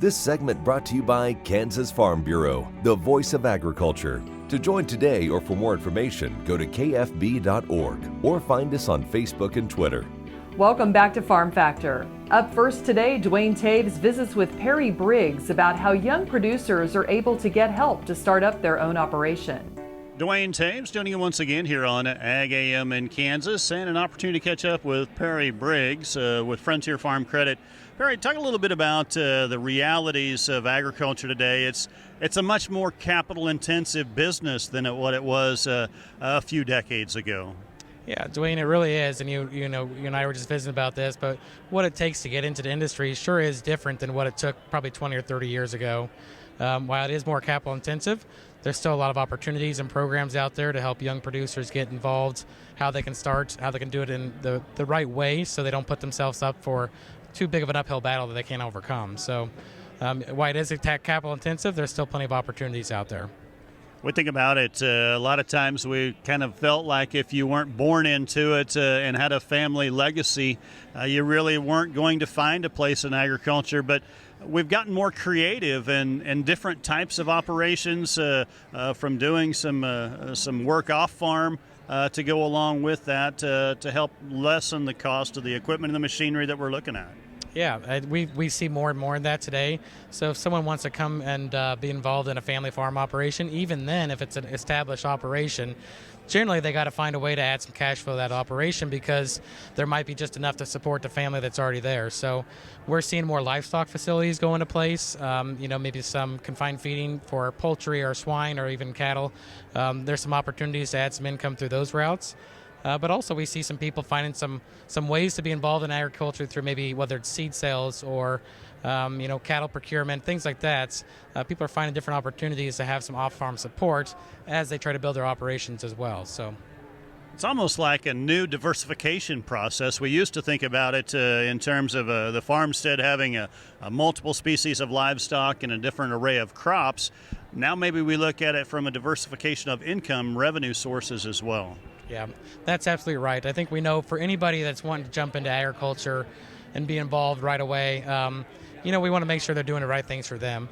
This segment brought to you by Kansas Farm Bureau, the voice of agriculture. To join today or for more information, go to kfb.org or find us on Facebook and Twitter. Welcome back to Farm Factor. Up first today, Duane Toews visits with Perry Briggs about how young producers are able to get help to start up their own operation. Duane Toews joining you once again here on Ag AM in Kansas, and an opportunity to catch up with Perry Briggs with Frontier Farm Credit. Perry, talk a little bit about the realities of agriculture today. It's a much more capital-intensive business than what it was a few decades ago. Yeah, Duane, it really is, and you and I were just visiting about this, but what it takes to get into the industry sure is different than what it took probably 20 or 30 years ago. While it is more capital intensive, there's still a lot of opportunities and programs out there to help young producers get involved, how they can start, how they can do it in the right way so they don't put themselves up for too big of an uphill battle that they can't overcome. So while it is capital intensive, there's still plenty of opportunities out there. We think about it, a lot of times we kind of felt like if you weren't born into it and had a family legacy, you really weren't going to find a place in agriculture. But we've gotten more creative and different types of operations from doing some work off farm to go along with that to help lessen the cost of the equipment and the machinery that we're looking at. Yeah, we see more and more of that today. So if someone wants to come and be involved in a family farm operation, even then, if it's an established operation, generally they got to find a way to add some cash flow to that operation because there might be just enough to support the family that's already there. So we're seeing more livestock facilities go into place, maybe some confined feeding for poultry or swine or even cattle. There's some opportunities to add some income through those routes. But also we see some people finding some ways to be involved in agriculture through maybe whether it's seed sales or cattle procurement, things like that. People are finding different opportunities to have some off-farm support as they try to build their operations as well. So it's almost like a new diversification process. We used to think about it in terms of the farmstead having a multiple species of livestock and a different array of crops. Now maybe we look at it from a diversification of income revenue sources as well. Yeah, that's absolutely right. I think we know for anybody that's wanting to jump into agriculture and be involved right away, we want to make sure they're doing the right things for them.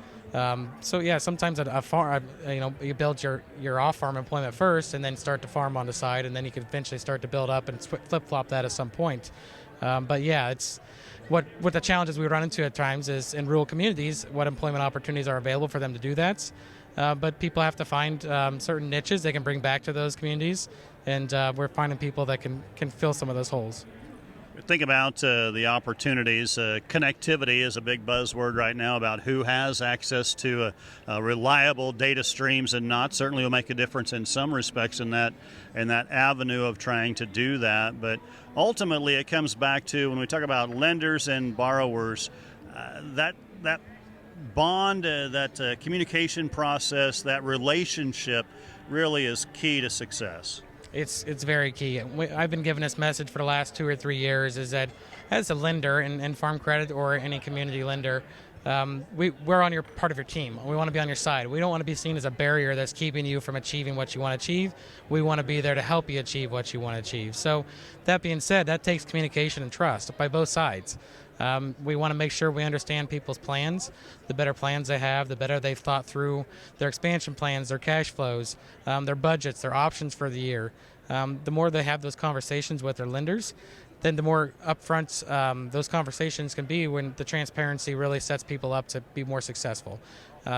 Sometimes a farm, you build your off-farm employment first and then start to farm on the side, and then you can eventually start to build up and flip-flop that at some point. It's what the challenges we run into at times is in rural communities, what employment opportunities are available for them to do that. But people have to find certain niches they can bring back to those communities, and we're finding people that can fill some of those holes. Think about the opportunities. Connectivity is a big buzzword right now about who has access to reliable data streams and not. Certainly will make a difference in some respects in that avenue of trying to do that. But ultimately it comes back to when we talk about lenders and borrowers, that bond, that communication process, that relationship really is key to success. It's very key. I've been given this message for the last 2 or 3 years is that as a lender in Farm Credit or any community lender, we're on your part of your team. We want to be on your side. We don't want to be seen as a barrier that's keeping you from achieving what you want to achieve. We want to be there to help you achieve what you want to achieve. So that being said, that takes communication and trust by both sides. We want to make sure we understand people's plans. The better plans they have, the better they've thought through their expansion plans, their cash flows, their budgets, their options for the year. The more they have those conversations with their lenders, then the more upfront those conversations can be when the transparency really sets people up to be more successful.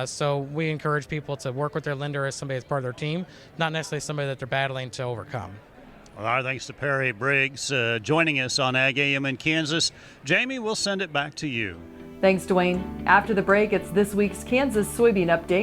So we encourage people to work with their lender as somebody that's part of their team, not necessarily somebody that they're battling to overcome. Well, our thanks to Perry Briggs joining us on Ag AM in Kansas. Jamie, we'll send it back to you. Thanks, Duane. After the break, it's this week's Kansas soybean update.